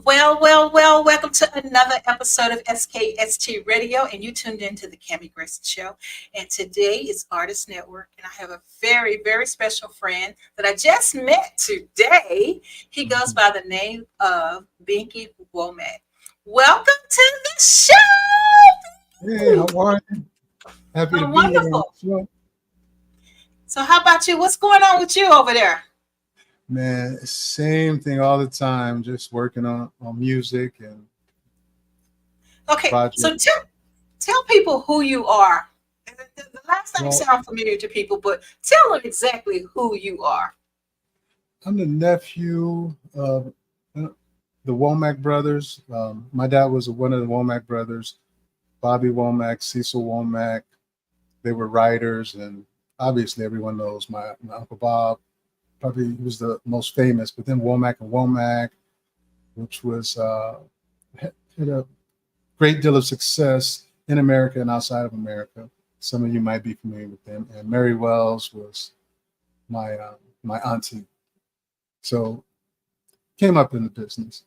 Well, welcome to another episode of SKST Radio, and you tuned into the Grayson Show. And today is Artist Network, and I have a very, very special friend that I just met today. He goes by the name of Binky Womack. Welcome to the show! Hey, how are you? Happy to I'm be here on wonderful. the show. So, how about you? What's going on with you over there? Man, same thing all the time, just working on music and Okay, so projects. tell people who you are. The last name Well, sounds familiar to people, but tell them exactly who you are. I'm the nephew of the Womack brothers. My dad was one of the Womack brothers, Bobby Womack, Cecil Womack. They were writers, and obviously everyone knows my Uncle Bob. Probably he was the most famous, but then Womack of Womack, which was had a great deal of success in America and outside of America. Some of you might be familiar with them. And Mary Wells was my auntie. So came up in the business.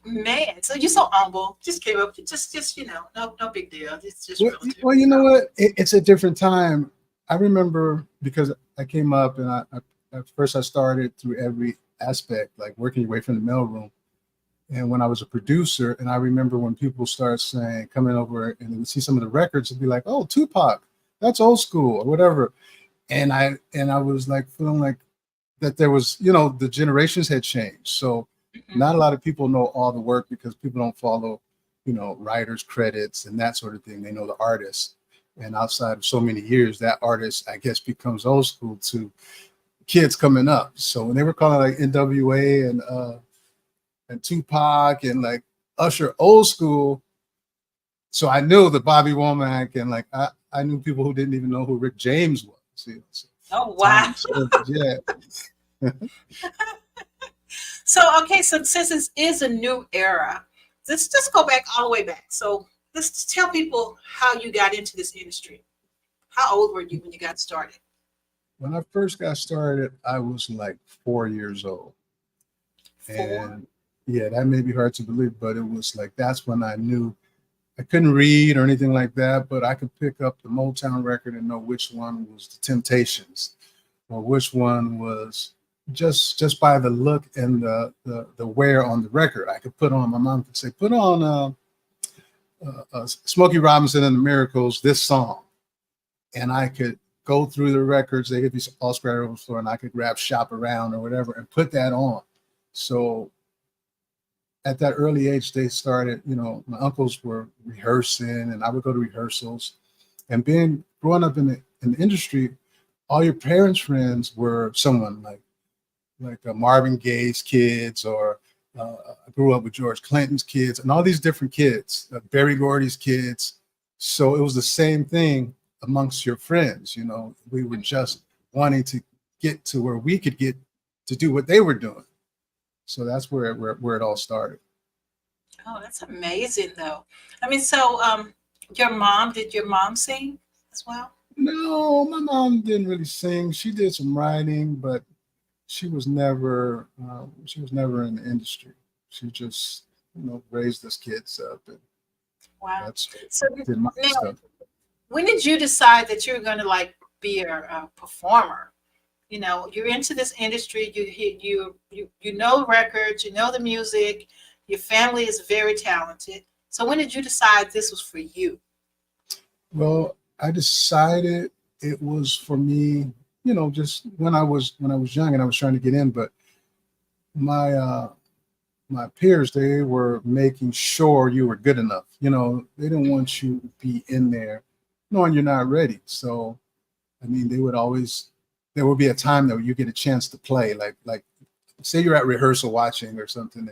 Man, so you're so humble. Just came up, just no big deal. It's just Well, relative. well, you know what? It's a different time. I remember because I came up and at first I started through every aspect, like working your way from the mailroom. And when I was a producer, and I remember when people start saying, coming over and they would see some of the records and be like, "Oh, Tupac, that's old school," or whatever. And I was like feeling like that there was, the generations had changed. So Mhm. not a lot of people know all the work because people don't follow, writers' credits and that sort of thing. They know the artist. And outside of so many years, that artist, I guess, becomes old school to kids coming up. So when they were calling like NWA and Tupac and like Usher old school. So I knew the Bobby Womack and like I knew people who didn't even know who Rick James was. So Oh wow. Tom, yeah. So okay, so since this is a new era, let's just go back all the way back. So let's tell people how you got into this industry. How old were you when you got started? When I first got started, I was like 4 years old. Four. And yeah, that may be hard to believe, but it was like that's when I knew I couldn't read or anything like that, but I could pick up the Motown record and know which one was the Temptations or which one was just by the look and the wear on the record. I could put on, my mom could say, put on Smokey Robinson and the Miracles, this song. And I could go through the records, they could be all spread over the floor, and I could grab Shop Around or whatever and put that on. So at that early age, they started, my uncles were rehearsing and I would go to rehearsals. And growing up in the industry, all your parents' friends were someone like Marvin Gaye's kids, or I grew up with George Clinton's kids and all these different kids, Berry Gordy's kids. So it was the same thing amongst your friends. We were just wanting to get to where we could get to do what they were doing. So that's where it all started. Oh, that's amazing though. I mean, so did your mom sing as well? No, my mom didn't really sing. She did some writing, but she was never in the industry. She just raised us kids up, and Wow. that's So did my now, stuff. when did you decide that you were going to like be a performer? You're into this industry. You know records. You know the music. Your family is very talented. So when did you decide this was for you? Well, I decided it was for me. Just when I was young and I was trying to get in, but my my peers, they were making sure you were good enough. They didn't want you to be in there knowing you're not ready. So, I mean, there would be a time that you get a chance to play, like say you're at rehearsal watching or something,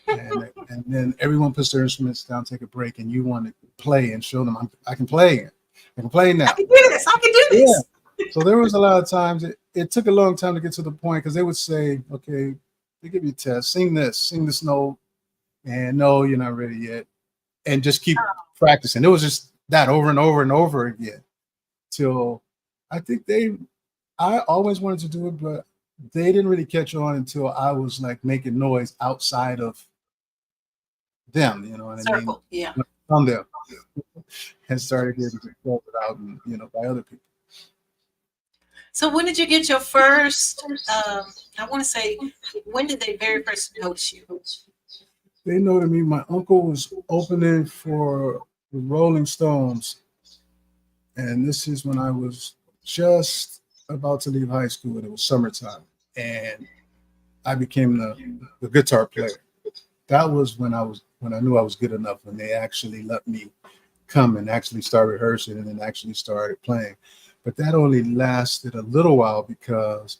and then everyone puts their instruments down, take a break, and you want to play and show them I can play. I can play I now. can do this. I can do Yeah. this. So there was a lot of times it took a long time to get to the point because they would say, okay, they give you a test, sing this note, and no, you're not ready yet, and just keep practicing. It was just that over and over and over again till I think I always wanted to do it, but they didn't really catch on until I was like making noise outside of them, you know what I mean? Circle, yeah. From them, and started getting pulled out, and by other people. So when did you get your first? I want to say, when did they very first notice you? They know to me. My uncle was opening for the Rolling Stones, and this is when I was just about to leave high school, and it was summertime, and I became the guitar player. That was when I knew I was good enough, when they actually let me come and actually start rehearsing and then actually started playing. But that only lasted a little while because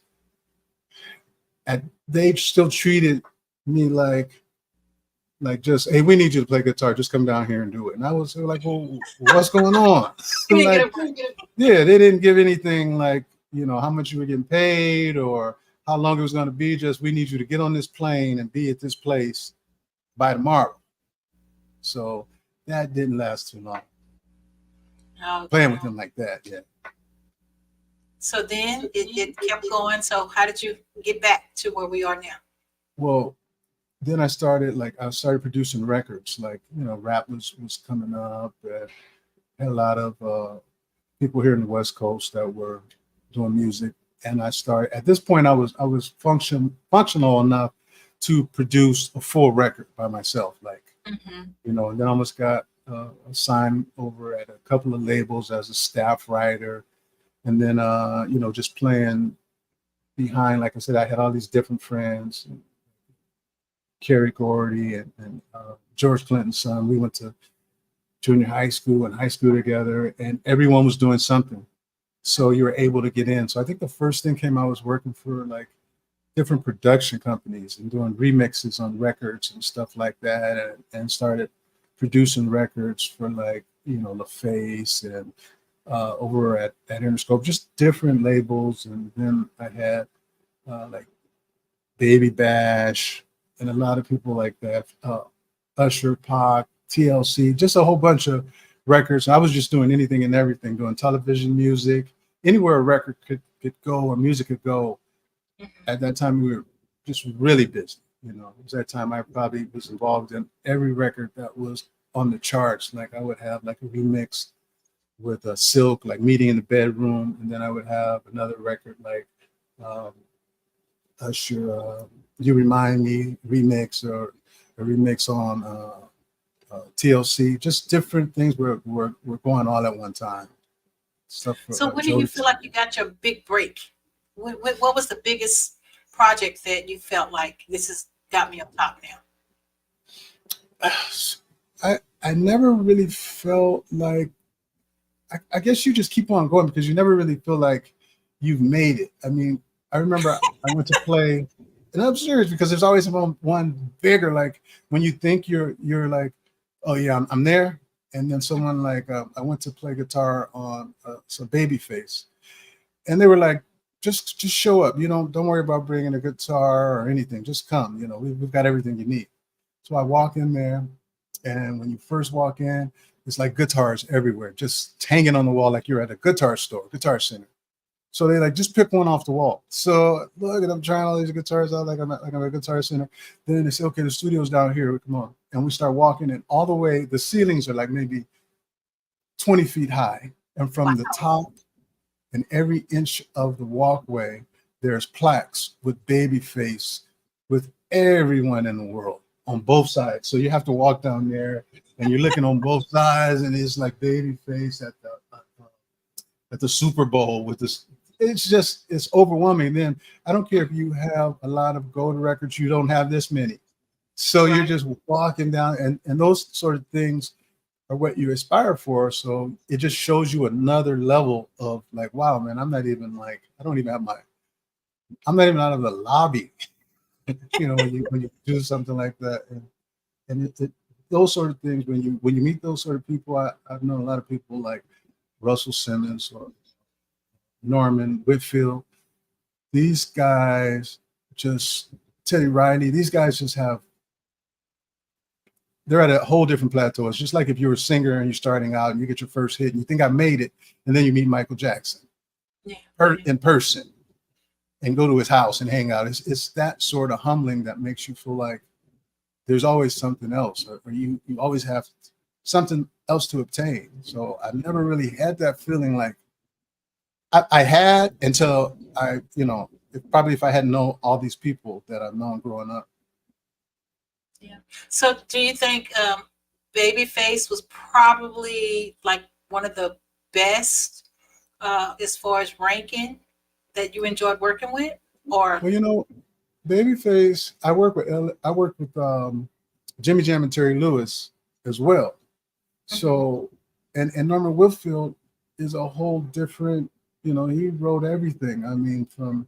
they still treated me like just, hey, we need you to play guitar, just come down here and do it. And I was like, well, what's going on? Like, yeah, they didn't give anything like, how much you were getting paid or how long it was going to be. Just, we need you to get on this plane and be at this place by tomorrow. So that didn't last too long. Oh, playing with them like that, yeah. So then it kept going. So how did you get back to where we are now? Well, then I started producing records. Like, rap was coming up. Had a lot of people here in the West Coast that were doing music. And I started, at this point, I was functional enough to produce a full record by myself. Like, and then I almost got signed over at a couple of labels as a staff writer. And then, just playing behind, like I said, I had all these different friends, Kerry Gordy and George Clinton's son. We went to junior high school and high school together, and everyone was doing something. So you were able to get in. So I think the first thing came, I was working for like different production companies and doing remixes on records and stuff like that, and started producing records for like, LaFace and over at Interscope, just different labels. And then I had like Baby Bash and a lot of people like that, Usher, Pac, TLC, just a whole bunch of records. I was just doing anything and everything, doing television music, anywhere a record could go or music could go. At that time, we were just really busy. It was that time I probably was involved in every record that was on the charts. Like I would have like a remix with a Silk, like Meeting in the Bedroom, and then I would have another record like Usher, You Remind Me remix, or a remix on TLC. Just different things were going all at one time. Stuff for, so when did you feel like you got your big break? What was the biggest project that you felt like this has got me up top now? I never really felt like, I guess you just keep on going because you never really feel like you've made it. I mean, I remember I went to play, and I'm serious because there's always one bigger, like when you think you're like, oh yeah, I'm there. And then someone like, I went to play guitar on some Babyface, and they were like, just show up. Don't worry about bringing a guitar or anything. Just come. We've got everything you need. So I walk in there, and when you first walk in, it's like guitars everywhere, just hanging on the wall like you're at a guitar store, Guitar Center. So they like, just pick one off the wall. So look, and I'm trying all these guitars out like I'm at a Guitar Center. Then they say, okay, the studio's down here. Come on. And we start walking, and all the way, the ceilings are like maybe 20 feet high. And from the top and every inch of the walkway, there's plaques with Babyface, with everyone in the world on both sides. So you have to walk down there, and you're looking on both sides, and it's like Babyface at the Super Bowl with this. It's overwhelming. Then I don't care if you have a lot of gold records, you don't have this many. So you're just walking down, and those sort of things are what you aspire for. So it just shows you another level of like, wow, man, I'm not even out of the lobby. When you do something like that, and those sort of things, when you meet those sort of people, I've known a lot of people like Russell Simmons or Norman Whitfield. These guys, just Teddy Riley, these guys just they're at a whole different plateau. It's just like if you're a singer and you're starting out and you get your first hit and you think I made it, and then you meet Michael Jackson in person and go to his house and hang out. It's that sort of humbling that makes you feel like there's always something else, or you always have something else to obtain. So I never really had that feeling like I had until I, probably if I hadn't known all these people that I've known growing up. Yeah. So do you think Babyface was probably like one of the best as far as ranking that you enjoyed working with? Or Well, Babyface, I work with Jimmy Jam and Terry Lewis as well. So, and Norman Whitfield is a whole different, he wrote everything. I mean, from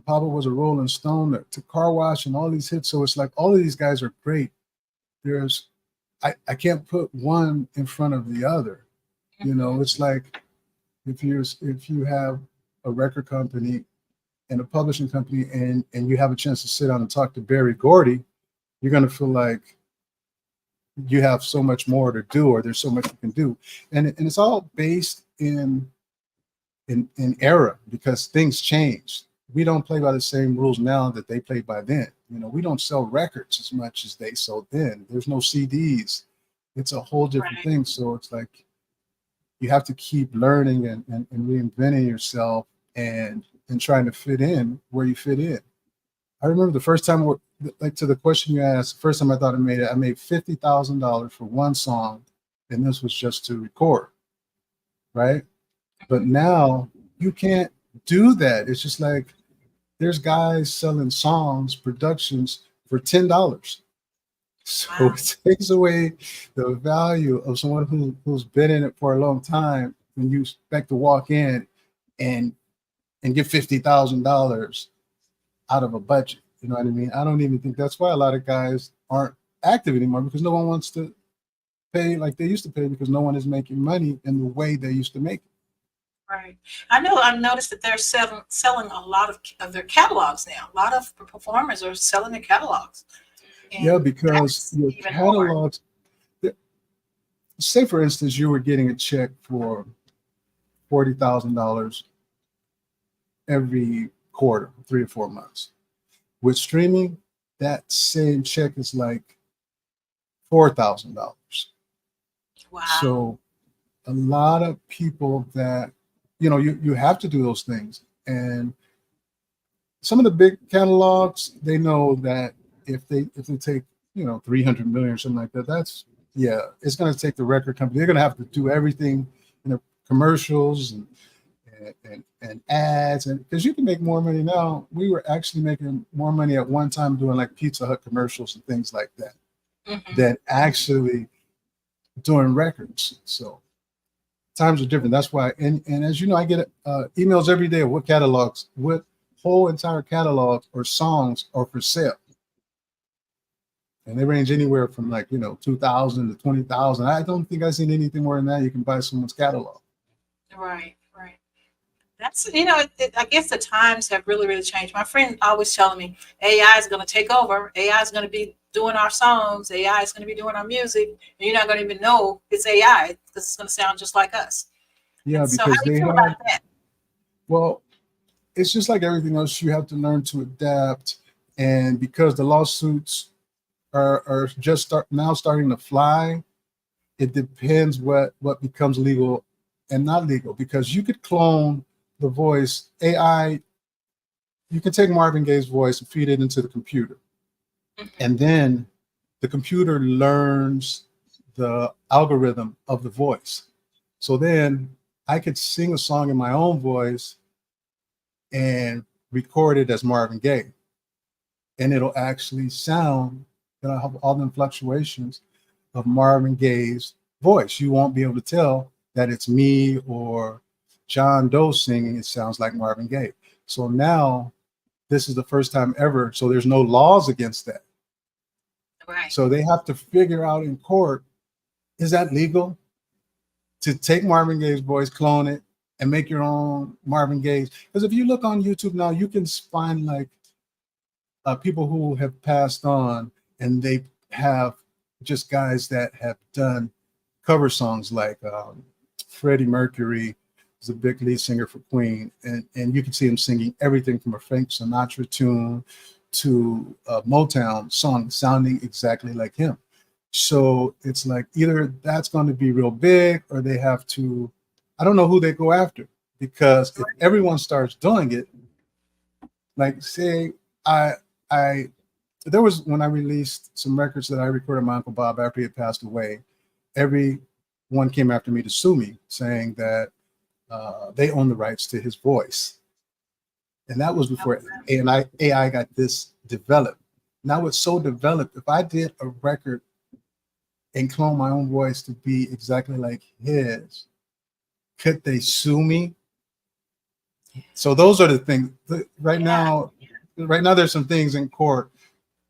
Papa Was a Rolling Stone to Car Wash and all these hits. So it's like all of these guys are great. I can't put one in front of the other. It's like if you have a record company and a publishing company and you have a chance to sit down and talk to Berry Gordy, you're gonna feel like you have so much more to do, or there's so much you can do. And it's all based in era, because things change. We don't play by the same rules now that they played by then. We don't sell records as much as they sold then. There's no CDs. It's a whole different thing. So it's like you have to keep learning and reinventing yourself and trying to fit in where you fit in. I remember the first time, like to the question you asked, the first time I thought I made $50,000 for one song, and this was just to record, right? But now you can't do that. It's just like there's guys selling songs, productions for $10. So it takes away the value of someone who's been in it for a long time when you expect to walk in and get $50,000 out of a budget. You know what I mean? I don't even think that's why a lot of guys aren't active anymore, because no one wants to pay like they used to pay, because no one is making money in the way they used to make it. Right. I've noticed that they're selling a lot of their catalogs now. A lot of performers are selling their catalogs. Yeah, because your catalogs, say for instance, you were getting a check for $40,000 every quarter, 3 or 4 months. With streaming, that same check is like $4,000. Wow. So a lot of people that, you have to do those things. And some of the big catalogs, they know that if they take, 300 million or something like that, it's going to take the record company. They're going to have to do everything in the commercials and ads, and because you can make more money now. We were actually making more money at one time doing like Pizza Hut commercials and things like that than actually doing records. So times are different. That's why, and as you know, I get emails every day of what whole entire catalogs or songs are for sale. And they range anywhere from like, 2,000 to 20,000. I don't think I've seen anything more than that. You can buy someone's catalog. Right. That's, I guess the times have really, really changed. My friend always telling me AI is going to take over. AI is going to be doing our songs. AI is going to be doing our music. And you're not going to even know it's AI because it's going to sound just like us. Yeah, and so how do you feel about that? Well, it's just like everything else. You have to learn to adapt. And because the lawsuits are just starting to fly, it depends what becomes legal and not legal, because you could clone the voice. AI, you can take Marvin Gaye's voice and feed it into the computer, and then the computer learns the algorithm of the voice. So then I could sing a song in my own voice and record it as Marvin Gaye, and it'll actually sound, have all the fluctuations of Marvin Gaye's voice. You won't be able to tell that it's me or John Doe singing. It sounds like Marvin Gaye. So now this is the first time ever. So there's no laws against that. Right. So they have to figure out in court, is that legal to take Marvin Gaye's voice, clone it, and make your own Marvin Gaye's? Because if you look on YouTube now, you can find like people who have passed on, and they have just guys that have done cover songs like Freddie Mercury is a big lead singer for Queen, and you can see him singing everything from a Frank Sinatra tune to a Motown song sounding exactly like him. So it's like either that's going to be real big, or they have to, I don't know who they go after, because if everyone starts doing it, like say I there was, when I released some records that I recorded my Uncle Bob after he had passed away, everyone came after me to sue me, saying that they own the rights to his voice. And that was before AI got this developed. Now it's so developed. If I did a record and clone my own voice to be exactly like his, could they sue me? So those are the things. Right now, there's some things in court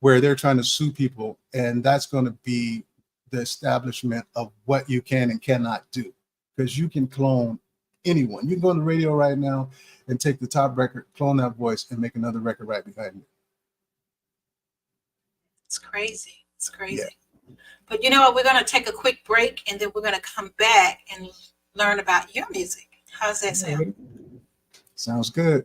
where they're trying to sue people, and that's going to be the establishment of what you can and cannot do, because you can clone anyone. You can go on the radio right now and take the top record, clone that voice, and make another record right behind it. It's crazy. It's crazy. Yeah. But you know what? We're going to take a quick break, and then we're going to come back and learn about your music. How's that sound? Sounds good.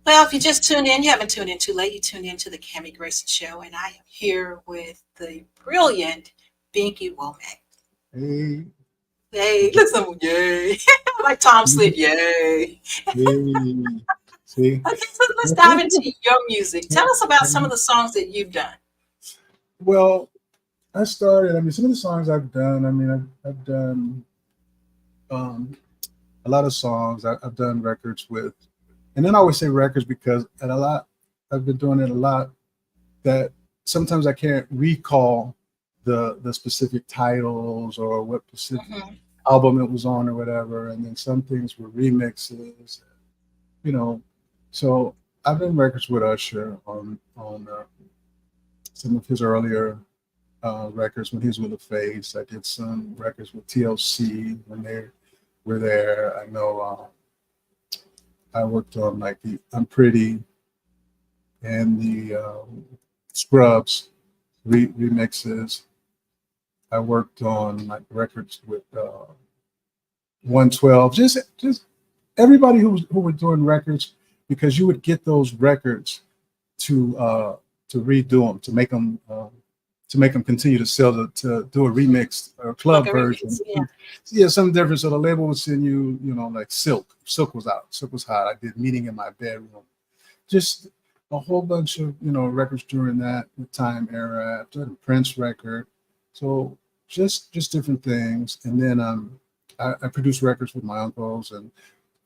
Well, if you just tuned in, you haven't tuned in too late. You tuned in to the Cammie Grayson Show, and I am here with the brilliant Binky Womack. Hey. Hey, listen, yay. Like Tom said, yay. Hey. See? Okay, so let's dive into your music. Tell us about some of the songs that you've done. Well, I started, some of the songs I've done, I've done a lot of songs. I've done records with, and then I always say records because I've been doing it a lot, that sometimes I can't recall the specific titles or what specific album it was on or whatever. And then some things were remixes, so I've done records with Usher on some of his earlier records when he was with The Face. I did some records with TLC when they were there. I know I worked on like the I'm Pretty and the Scrubs remixes. I worked on like records with 112, just everybody who were doing records, because you would get those records to redo them, to make them continue to sell, to do a remix or club version. Yeah, something different. So the label would send you, like Silk. Silk was out. Silk was hot. I did Meeting in My Bedroom. Just a whole bunch of, records during that time era. I've done a Prince record. So just different things. And then I produced records with my uncles. And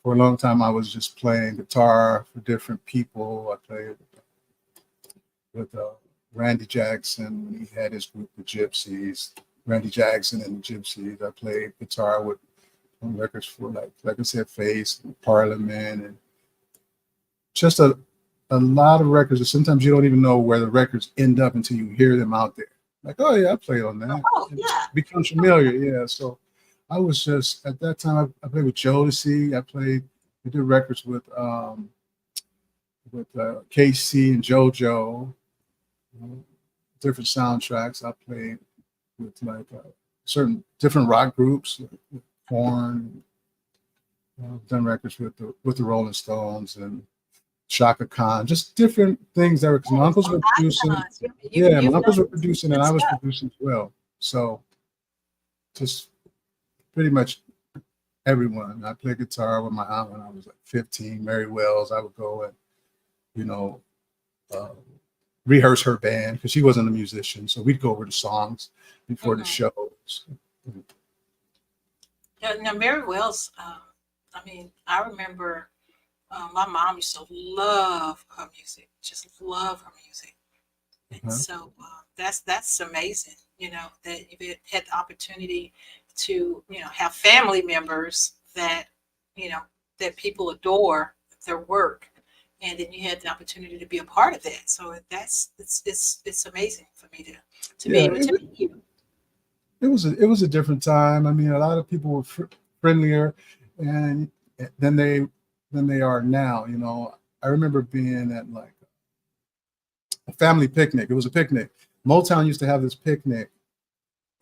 for a long time, I was just playing guitar for different people. I played with Randy Jackson when he had his group, the Gypsies. Randy Jackson and the Gypsies. I played guitar with on records for like I said, Face, and Parliament, and just a lot of records that sometimes you don't even know where the records end up until you hear them out there. Like, oh yeah, I played on that. Oh yeah, it becomes familiar. Yeah, so I was just at that time. I played with Jodeci. We did records with KC and JoJo. Different soundtracks. I played with like certain different rock groups, like Korn. I've done records with the Rolling Stones and Chaka Khan. Just different things that were, because my uncles were producing. Yeah, my uncles were producing and I was producing as well. So just pretty much everyone. I played guitar with my aunt when I was like 15. Mary Wells. I would go and rehearse her band because she wasn't a musician, so we'd go over the songs before the shows. Yeah, now Mary Wells. I remember my mom used to love her music, just love her music, and so that's amazing. That you've had the opportunity to have family members that that people adore their work. and then you had the opportunity to be a part of that. So it's amazing for me to be Yeah, able to meet you. it was a different time. I mean, a lot of people were friendlier, and than they are now. You know, I remember being at like a family picnic. It was a picnic. Motown used to have this picnic,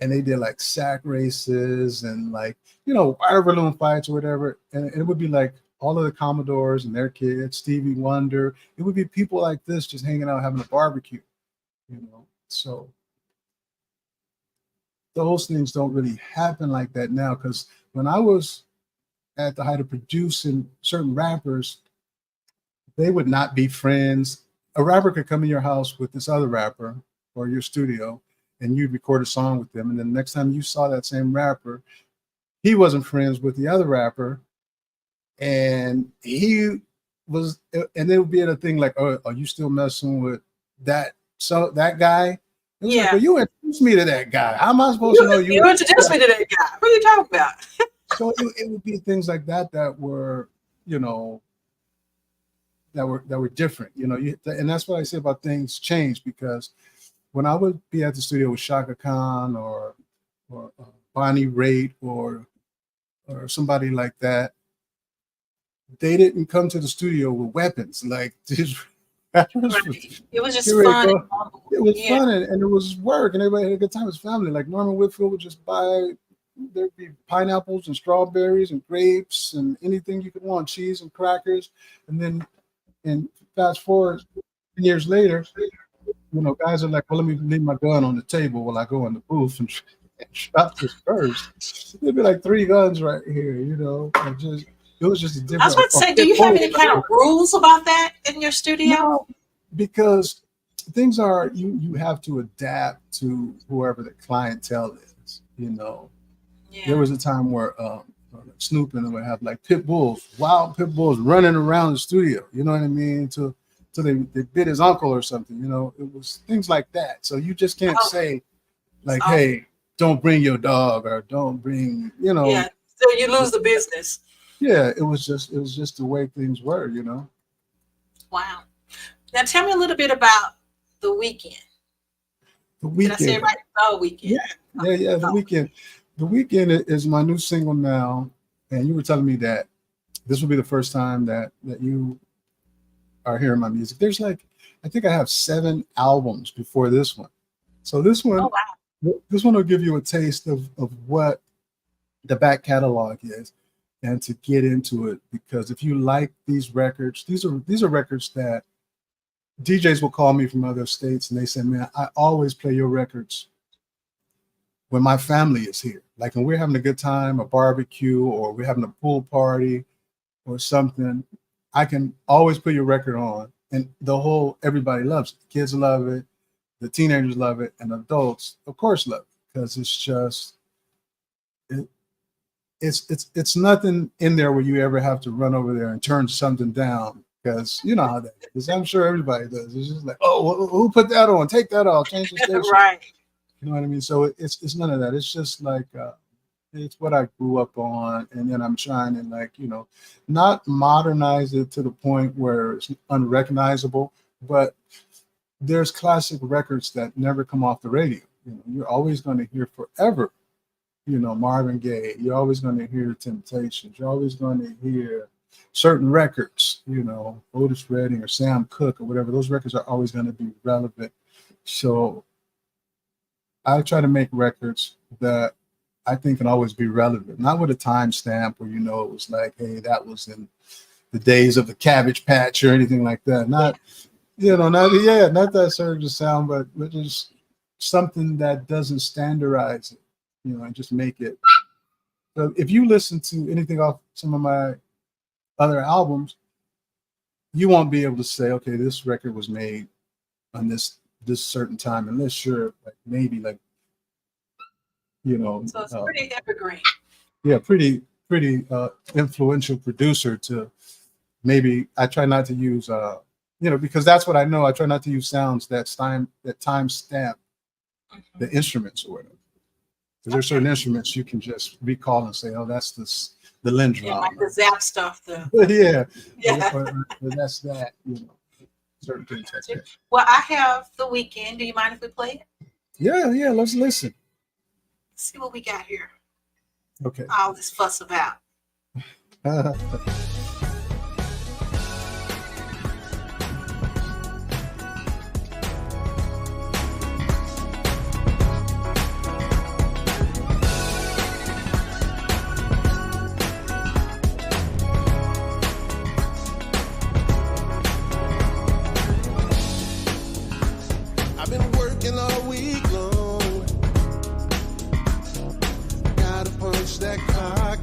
and they did like sack races and like, you know, water balloon fights or whatever. And it would be like all of the Commodores and their kids, Stevie Wonder. It would be people like this just hanging out having a barbecue, you know. So those things don't really happen like that now, because when I was at the height of producing certain rappers, they would not be friends. A rapper could come in your house with this other rapper or your studio, and you'd record a song with them. And then the next time you saw that same rapper, he wasn't friends with the other rapper, and he was, and they would be at a thing like, "Oh, are you still messing with that? So that guy?" It was like, Yeah. "Well, you introduced me to that guy. How am I supposed to know you?" You introduced me to that guy. What are you talking about? So it would be things like that that were, you know, that were different. You know, and that's what I say about things change, because when I would be at the studio with Chaka Khan or Bonnie Raitt or somebody like that, they didn't come to the studio with weapons. Like these rappers, Right. It was just get ready to fun and go. humble. It was Yeah. fun, and it was work, and everybody had a good time as family. Like Norman Whitfield would just buy, there'd be pineapples and strawberries and grapes and anything you could want, cheese and crackers. And fast forward 10 years later, you know, guys are like, well, let me leave my gun on the table while I go in the booth and shot this first. There'd be like 3 guns right here, you know. It was just a I was different about to a say, do pit you have bull. any kind of rules about that in your studio? No, because things are, you have to adapt to whoever the clientele is, you know. There Yeah. was a time where Snoop and them would have like pit bulls, wild pit bulls running around the studio. You know what I mean? Till they bit his uncle or something. You know, it was things like that. So you just can't Oh, say like, oh, "Hey, don't bring your dog," or "Don't bring," you know. yeah. So you lose the business. Yeah, it was just the way things were. You know, Wow. Now tell me a little bit about the weekend. the Did I say it weekend. right? The Yeah, weekend. yeah. The Oh, weekend. The weekend is my new single now, and you were telling me that this will be the first time that you are hearing my music. There's like, I think I have 7 albums before this one. So oh wow. this one will give you a taste of what the back catalog is, and to get into it. Because if you like these records, these are records that DJs will call me from other states and they say, "Man, I always play your records when my family is here. Like when we're having a good time, a barbecue, or we're having a pool party or something, I can always put your record on, and everybody loves it. The kids love it, the teenagers love it, and adults, of course, love it, because it's just it, it's nothing in there where you ever have to run over there and turn something down, because you know how that is. I'm sure everybody does. It's just like, oh, who put that on? Take that off. Change the station. Right. You know what I mean? So it's none of that. It's just like it's what I grew up on, and then I'm trying to, like, you know, not modernize it to the point where it's unrecognizable, but there's classic records that never come off the radio. You know, you're always going to hear forever. You know, Marvin Gaye. You're always going to hear Temptations. You're always going to hear certain records. You know, Otis Redding or Sam Cooke or whatever. Those records are always going to be relevant. So I try to make records that I think can always be relevant, not with a timestamp where, you know, it was like, hey, that was in the days of the Cabbage Patch or anything like that. Not, you know, not that sort of sound, but just something that doesn't standardize it, you know, and just make it. So if you listen to anything off some of my other albums, you won't be able to say, okay, this record was made on this certain time, unless you're like maybe like, you know, So it's pretty evergreen. yeah, pretty influential producer. To maybe I try not to use you know, because that's what I know. I try not to use sounds that time stamp Mhm. the instruments or whatever. Because there's Okay. certain instruments you can just recall and say, oh, that's the Lynn And like drama. the zap stuff, the Yeah, yeah. or that's that, certain things like that. Well, I have The Weeknd. Do you mind if we play it? Yeah, let's listen. Let's see what we got here. Okay. All this fuss about. I've been working all week long. Gotta punch that clock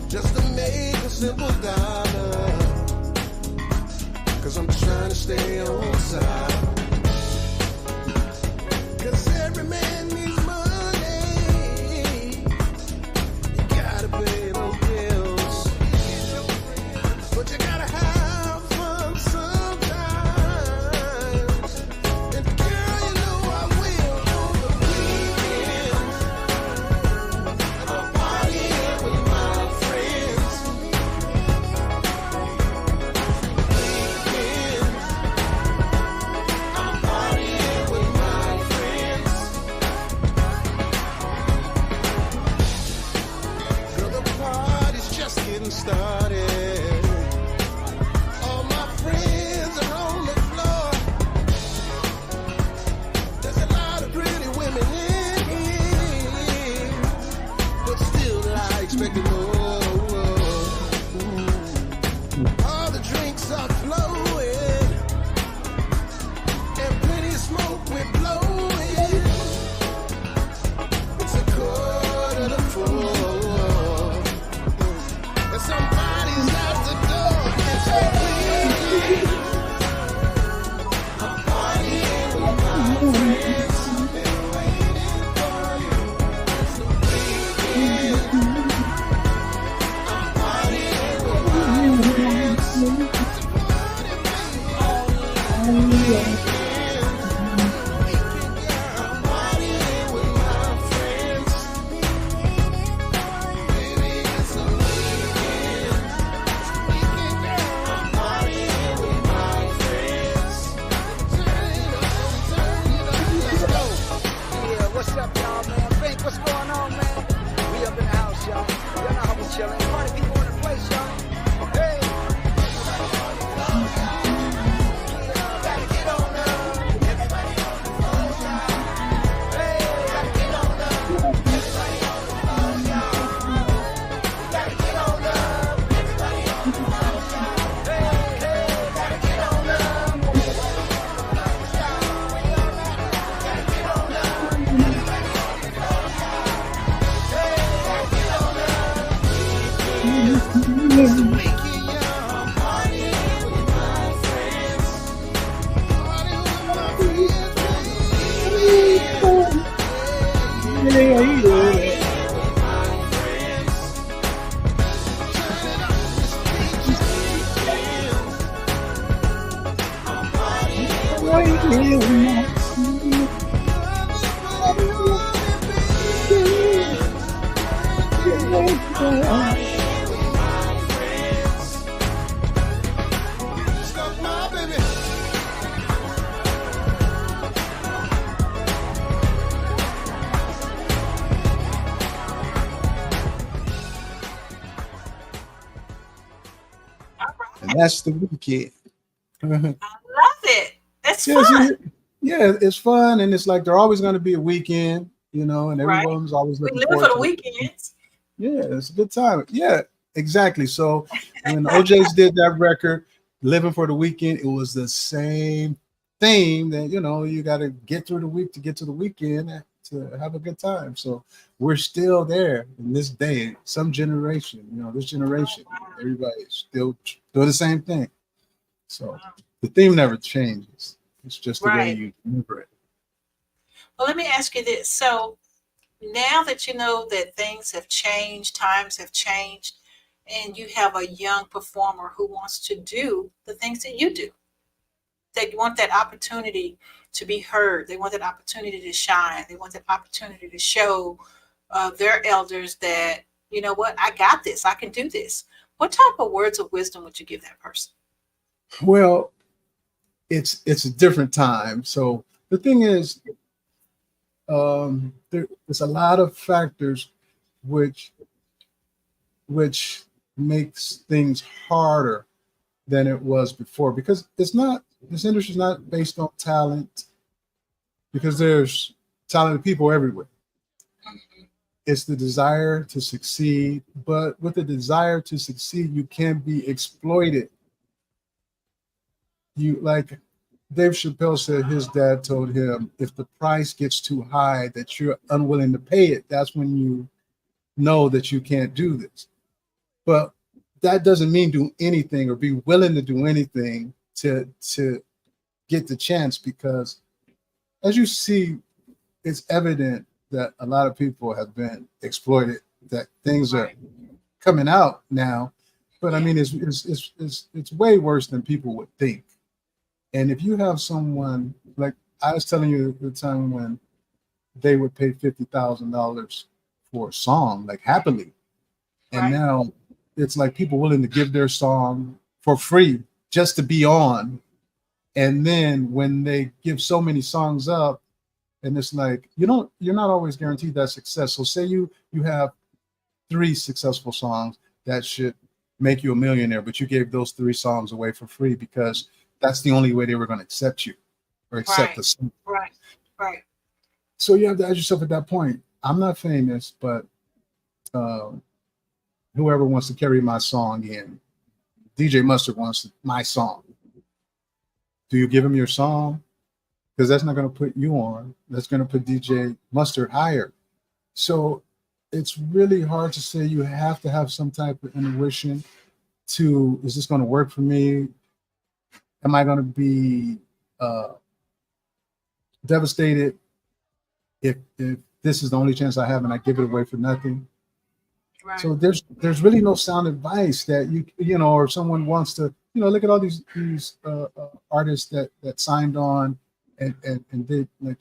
just to make a simple dollar. Cause I'm trying to stay on side. Cause every man needs money. You gotta pay those bills. But you gotta have fun sometimes. And girl, you know I will on the weekend. I'm partying with my friends. Weekend. I'm partying with my friends. Girl, the party's just getting started. All my friends are on the floor. There's a lot of pretty women in here, but still I expect more. All the drinks are flowing, and plenty of smoke we're blowing. It's 3:45, and somebody's at the door. It's a weekend. I'm partying with my friends. Been waiting for you. It's the weekend. I'm partying with my friends. It's a party, baby. All weekend. I'm partying with my friends. Baby, it's a weekend. I'm partying with my friends. Turn it up, let's go. Yeah, what's up, y'all, man? Bink, what's going on, man? We up in the house, y'all. Y'all know how we chillin'. Party people in the place, y'all. Hey. Gotta get on up. Everybody on the floor, y'all. Hey, gotta get on up. Everybody on the floor, y'all. Gotta get on up. Everybody on the floor, y'all. Hey, gotta get on up. And that's the weekend. I love it. That's Yeah, fun. yeah, it's fun, and it's like they're always going to be a weekend, and Right. everyone's always We looking live for forward the to it. weekends. Yeah, it's a good time. Yeah, exactly. So when OJ's did that record, Living for the Weekend, it was the same theme that, you got to get through the week to get to the weekend to have a good time. So we're still there in this day, some generation, this generation, everybody's still doing the same thing. So the theme never changes. It's just the way Right. you remember it. Well, let me ask you this. So now that you know that things have changed, times have changed, and you have a young performer who wants to do the things that you do, they want that opportunity to be heard. They want that opportunity to shine. They want that opportunity to show their elders that you know what, I got this, I can do this, what type of words of wisdom would you give that person? Well, it's a different time. So the thing is, there's a lot of factors which makes things harder than it was before, because it's not, this industry is not based on talent, because there's talented people everywhere. It's the desire to succeed, but with the desire to succeed, you can be exploited. You, like Dave Chappelle said, his dad told him, if the price gets too high that you're unwilling to pay it, that's when you know that you can't do this. But that doesn't mean do anything or be willing to do anything to get the chance, because as you see, it's evident that a lot of people have been exploited, that things are coming out now. But I mean, it's way worse than people would think. And if you have someone, like I was telling you the time when they would pay $50,000 for a song, like happily. And now it's like people willing to give their song for free just to be on. And then when they give so many songs up, and it's like, you're not always guaranteed that success. So say you have 3 successful songs that should make you a millionaire, but you gave those 3 songs away for free because that's the only way they were going to accept you or accept the song. Right. So you have to ask yourself at that point, I'm not famous, but whoever wants to carry my song in, DJ Mustard wants my song. Do you give him your song? Because that's not going to put you on. That's going to put DJ Mustard higher. So it's really hard to say. You have to have some type of intuition to, is this going to work for me? Am I going to be devastated if this is the only chance I have and I give it away for nothing? Right. So there's really no sound advice that you know, or someone wants to, look at all these artists that signed on and did, like,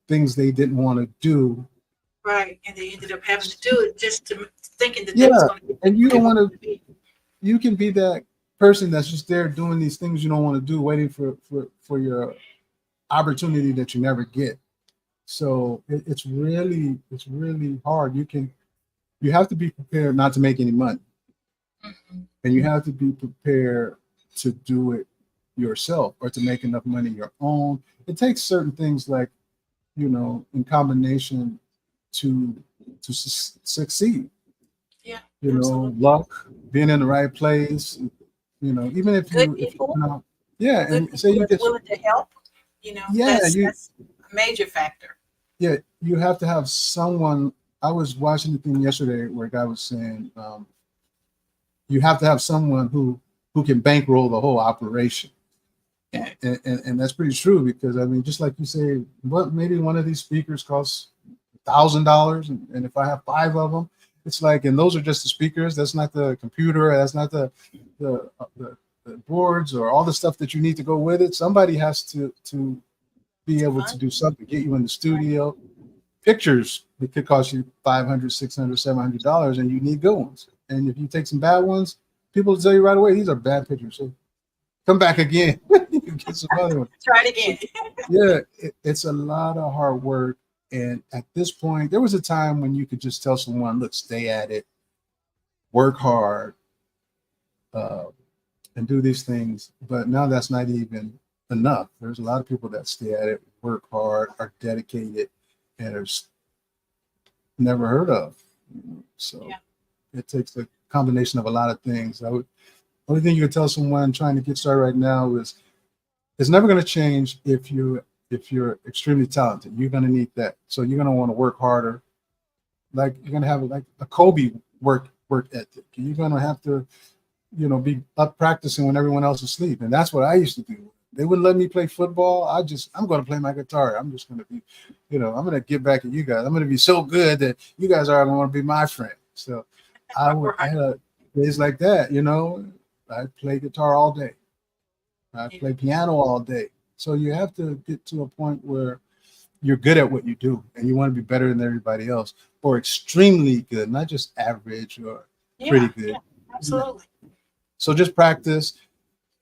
things they didn't want to do. Right, and they ended up having to do it just to thinking that they was going to. And you don't want to. You can be that person that's just there doing these things you don't want to do, waiting for your opportunity that you never get. So it's really hard. You have to be prepared not to make any money, and you have to be prepared to do it yourself or to make enough money your own. It takes certain things, like, in combination to succeed. Yeah. Luck, being in the right place. Even if good people. Yeah, good and say you get willing to help. Yeah, that's a major factor. Yeah, you have to have someone. I was watching the thing yesterday where a guy was saying, you have to have someone who can bankroll the whole operation. And that's pretty true, because I mean, just like you say, maybe one of these speakers costs $1,000, and if I have 5 of them, it's like, and those are just the speakers. That's not the computer. That's not the boards or all the stuff that you need to go with it. Somebody has to be able to do something, get you in the studio. Pictures, it could cost you $500, $600, $700, and you need good ones. And if you take some bad ones, people will tell you right away, these are bad pictures. So come back again. You get some other ones. Try it again. Yeah, it's a lot of hard work. And at this point, there was a time when you could just tell someone, look, stay at it, work hard, and do these things. But now that's not even enough. There's a lot of people that stay at it, work hard, are dedicated, and are never heard of. So it takes a combination of a lot of things. Only thing you can tell someone trying to get started right now is it's never going to change if you're extremely talented. You're going to need that. So you're going to want to work harder. Like, you're going to have like a Kobe work ethic. You're going to have to, be up practicing when everyone else is asleep. And that's what I used to do. They wouldn't let me play football. I'm going to play my guitar. I'm just going to be, I'm going to get back at you guys. I'm going to be so good that you guys are going to be my friend. So I had days like that, I play guitar all day. I play piano all day. So you have to get to a point where, you're good at what you do and you want to be better than everybody else, or extremely good, not just average or pretty good. Yeah, absolutely. So just practice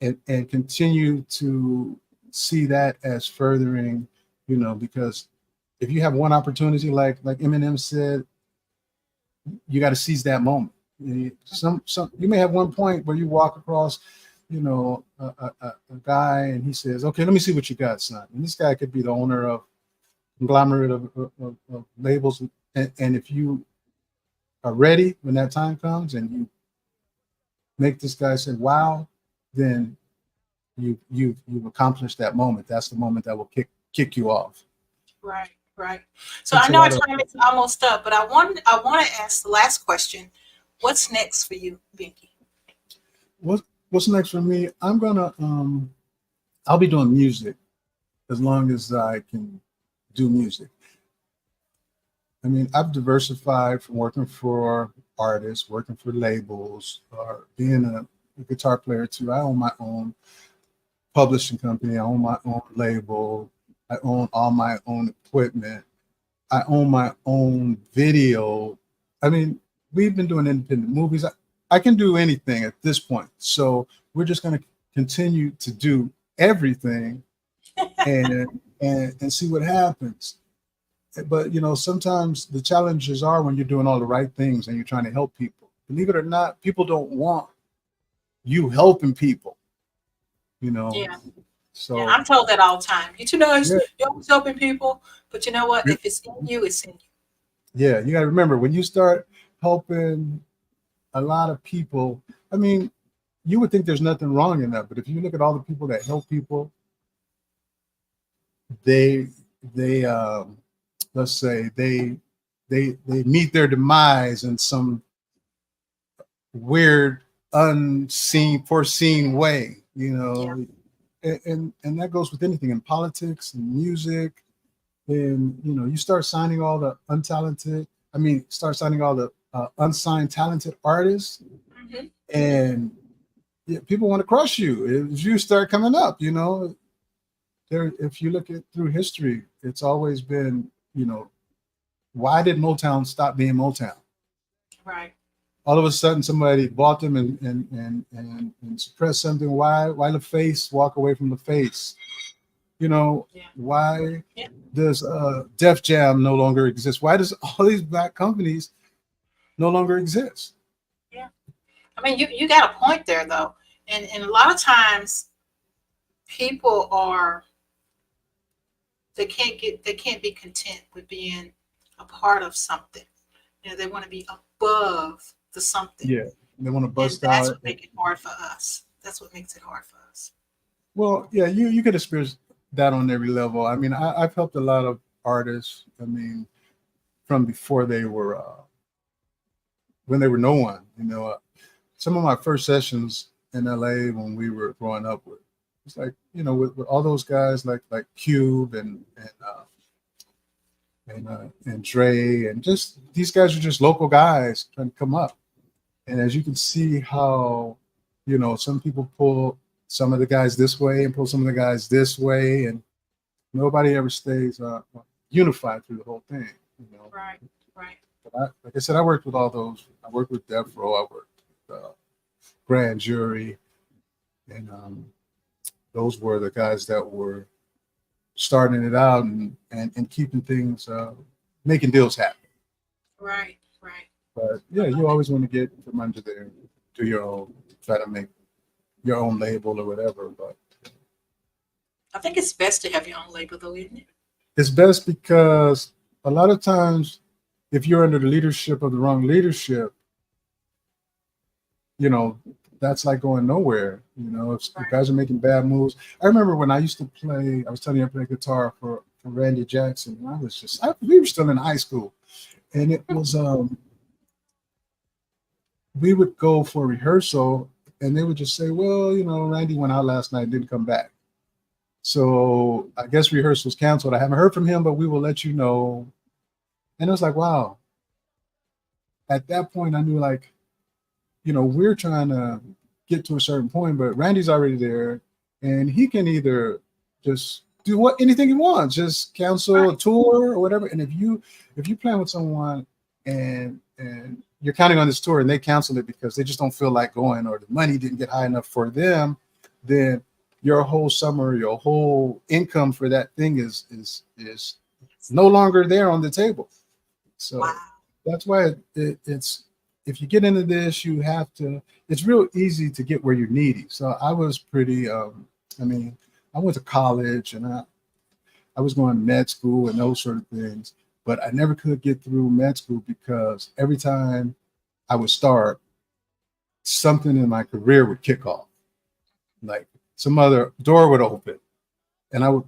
and continue to see that as furthering, because if you have one opportunity, like Eminem said, you got to seize that moment. Some you may have one point where you walk across, a guy and he says, "Okay, let me see what you got, son." And this guy could be the owner of conglomerate of labels, and if you are ready when that time comes and you make this guy say wow, then you've accomplished that moment. That's the moment that will kick you off. Right. So It's I a know our lot of- time is almost up, but I want to ask the last question. What's next for you, Binky? What's next for me? I'm gonna I'll be doing music as long as I can do music. I mean, I've diversified from working for artists, working for labels, or being a guitar player too. I own my own publishing company. I own my own label. I own all my own equipment. I own my own video. I mean, we've been doing independent movies. I can do anything at this point. So we're just going to continue to do everything and see what happens. But sometimes the challenges are when you're doing all the right things and you're trying to help people. Believe it or not, people don't want you helping people. Yeah. So Yeah, I'm told that all the time. You're too nice. Yeah. You're always helping people, but you know what? Yeah. If it's in you, it's in you. yeah, you got to remember when you start helping a lot of people. I mean, you would think there's nothing wrong in that, but if you look at all the people that help people, they let's say they meet their demise in some weird, foreseen way, and that goes with anything in politics and music. Then you start signing all the start signing all the unsigned talented artists, Mhm. and people want to crush you if you start coming up. If you look at through history, it's always been, why did Motown stop being Motown? Right. All of a sudden, somebody bought them and suppressed something. Why LaFace walk away from LaFace? Why Yeah. does Def Jam no longer exist? Why does all these black companies no longer exist? Yeah. I mean, you got a point there, though. And a lot of times people they can't be content with being a part of something. They want to be above the something. Yeah, they want to And bust that's out. what makes it hard for us. That's what makes it hard for us. Well, yeah, you could experience that on every level. I mean, I've helped a lot of artists. I mean, from before they were when they were no one. Some of my first sessions in LA when we were growing up with, it's like with all those guys like Cube and Dre, and just these guys are just local guys trying to come up. And as you can see how some people pull some of the guys this way and pull some of the guys this way, and nobody ever stays unified through the whole thing. Right. But like I said, I worked with all those. I worked with Death Row. I worked with Grand Jury, and those were the guys that were starting it out and keeping things, making deals happen. Right. But yeah, you always want to get from under there, do your own, try to make your own label or whatever. But I think it's best to have your own label, though, isn't it? it's best because a lot of times, if you're under the leadership of the wrong leadership, that's like going nowhere. If the guys are making bad moves. I remember when I used to play, I was telling you I played guitar for Randy Jackson. And we were still in high school. And it was, we would go for rehearsal and they would just say, well, Randy went out last night, didn't come back. So I guess rehearsal's canceled. I haven't heard from him, but we will let you know. And it was like, wow. At that point, I knew we're trying to get to a certain point, but Randy's already there and he can either just do what anything you want. Just cancel a tour or whatever. And if you plan with someone and you're counting on this tour and they cancel it because they just don't feel like going or the money didn't get high enough for them, then your whole summer, your whole income for that thing is no longer there on the table. So Wow. that's why it's if you get into this, you have to. It's real easy to get where you're needy. So I was pretty. I mean, I went to college and I was going to med school and those sort of things, but I never could get through med school because every time I would start, something in my career would kick off. Like some other door would open and I would,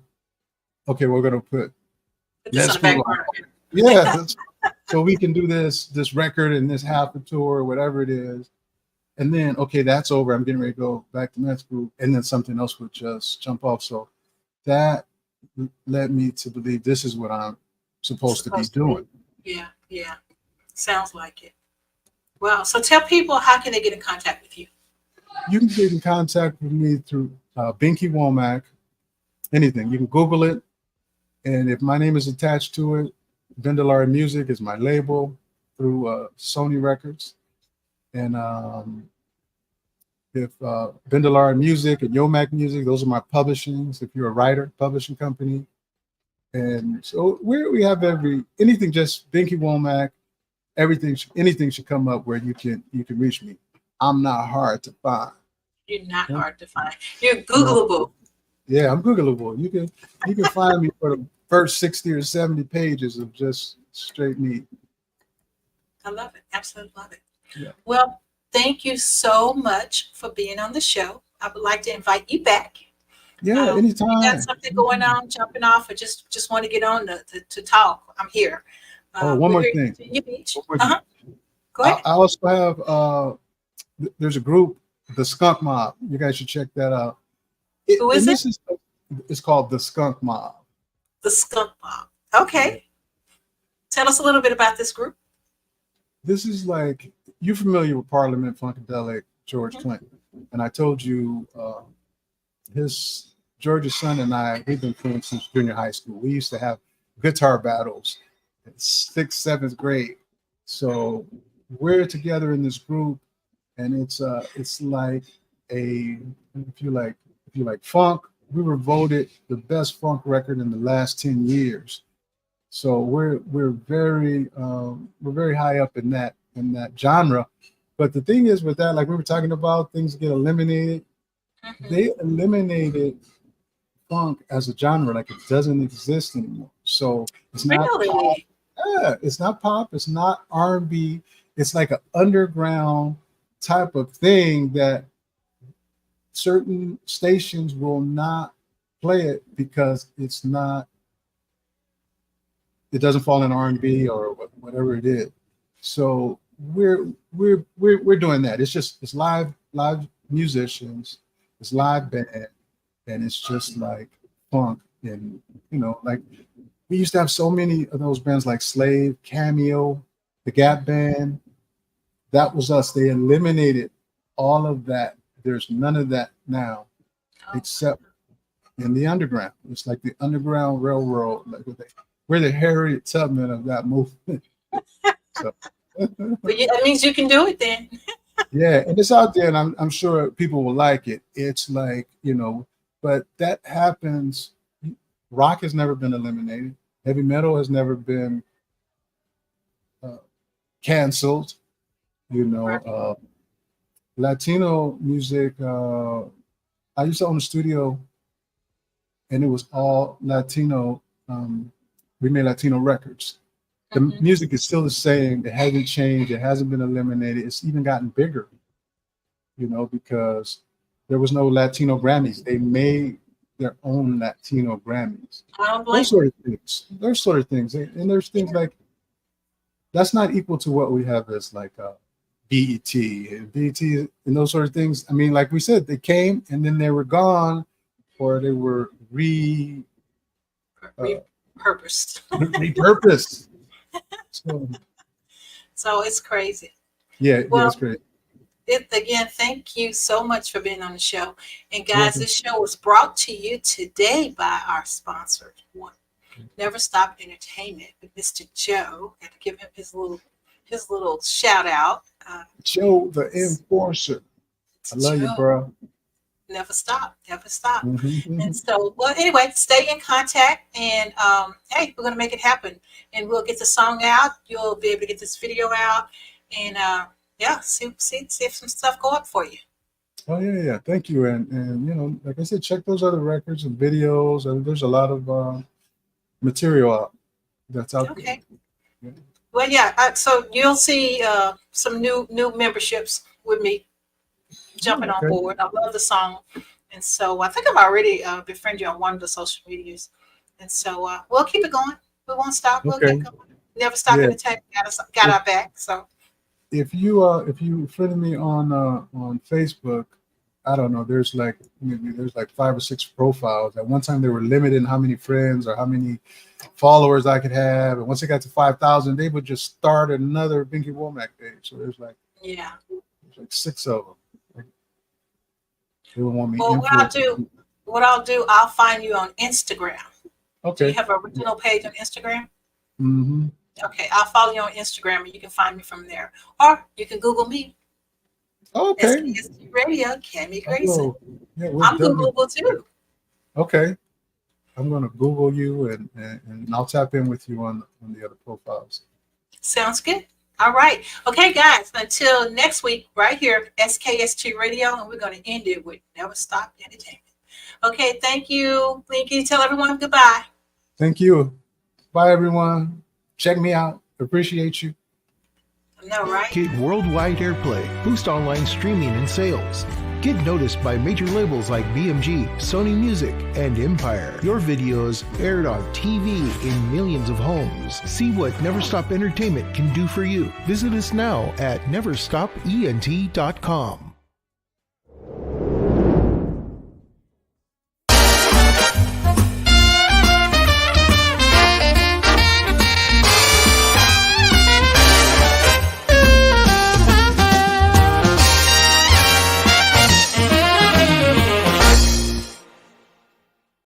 okay, we're going to put This on the back burner. yeah, so we can do this record and this half a tour or whatever it is. And then, okay, that's over. I'm getting ready to go back to med school. And then something else would just jump off. So that led me to believe this is what I'm supposed to be doing. Yeah, yeah. Sounds like it. Wow. So tell people, how can they get in contact with you? You can get in contact with me through Binky Womack, anything. You can Google it. And if my name is attached to it, Vendalari Music is my label through Sony Records. And if Vendalari Music and Womack Music, those are my publishings. If you're a writer, publishing company. And so we have anything, just Binky Womack, anything should come up where you can reach me. I'm not hard to find. You're not hard to find. You're Googleable. Yeah, I'm Googleable. You can find me for the first 60 or 70 pages of just straight meat. I love it. Absolutely love it. Yeah. Well, thank you so much for being on the show. I would like to invite you back. Yeah, anytime. You got something going on, jumping off, or just want to get on to talk? I'm here. One more thing. Go ahead. I also have there's a group, the Skunk Mob. You guys should check that out. Who is it? It's called the Skunk Mob. The Skunk Mob. Okay. Tell us a little bit about this group. This is like, you're familiar with Parliament, Funkadelic, George Clinton. And I told you George's son and I, we've been friends since junior high school. We used to have guitar battles in 6th, 7th grade. So we're together in this group, and it's like if you like funk, we were voted the best funk record in the last 10 years. So we're very high up in that genre. But the thing is with that, like we were talking about, things get eliminated. They eliminated funk as a genre, like it doesn't exist anymore. So it's not pop. Yeah, it's not pop, it's not R&B. It's like an underground type of thing that certain stations will not play it because it doesn't fall in R&B or whatever it is. So we're doing that. It's live musicians, it's live band, and it's just like funk. And like we used to have so many of those bands like Slave, Cameo, the Gap Band. That was us. They eliminated all of that. There's none of that now, except in the underground. It's like the Underground Railroad. Like we're the Harriet Tubman of that movement. So. But that means you can do it then. Yeah, and it's out there, and I'm sure people will like it. It's like, but that happens. Rock has never been eliminated. Heavy metal has never been canceled. Latino music. I used to own a studio, and it was all Latino. We made Latino records. The music is still the same. It hasn't changed. It hasn't been eliminated. It's even gotten bigger, because there was no Latino Grammys. They made their own Latino Grammys. Those sort of things. There's sort of things. And there's things like, that's not equal to what we have as like BET and those sort of things. I mean, like we said, they came and then they were gone, or they were repurposed. So it's crazy. Yeah, it's great. Again, thank you so much for being on the show. And You're guys, welcome. this show was brought to you today by our sponsor, one Never Stop Entertainment with Mr. Joe. Got to give him his little shout out. Joe the Enforcer. I love you, Joe. bro. Never stop, never stop. Mhm. And so, well, anyway, stay in contact, and hey, we're gonna make it happen, and we'll get the song out. You'll be able to get this video out, and yeah, see if some stuff go up for you. Oh yeah. Thank you. And you know, like I said, check those other records and videos. And there's a lot of material out that's out there. Okay. Well, yeah. So you'll see some new memberships with me jumping on Okay. board. I love the song, and so I think I've already befriended you on one of the social medias, and so we'll keep it going. We won't stop. We'll Okay. keep going. Never stop Yeah. entertaining. Got our back. So. If you friended me on Facebook, I don't know, there's like 5 or 6 profiles. At one time they were limited in how many friends or how many followers I could have, and once it got to 5,000, they would just start another Binky Womack page. So there's like 6 of them. They would want me. Well, what I'll do, I'll find you on Instagram. Do Okay. you have an original page on Instagram? Mm-hmm. Okay, I'll follow you on Instagram, and you can find me from there, or you can Google me. Okay. SKST Radio, Cammy Grayson. Oh, yeah, we're I'm definitely- Googleable too. Okay. I'm gonna Google you and I'll tap in with you on the other profiles. Sounds good. All right. Okay, guys, until next week, right here, SKST Radio, and we're going to end it with Never Stop Entertainment. Okay, thank you. Binky, tell everyone goodbye. Thank you. Bye everyone. Check me out. Appreciate you. No, right? Get worldwide airplay, boost online streaming and sales. Get noticed by major labels like BMG, Sony Music, and Empire. Your videos aired on TV in millions of homes. See what Never Stop Entertainment can do for you. Visit us now at neverstopent.com.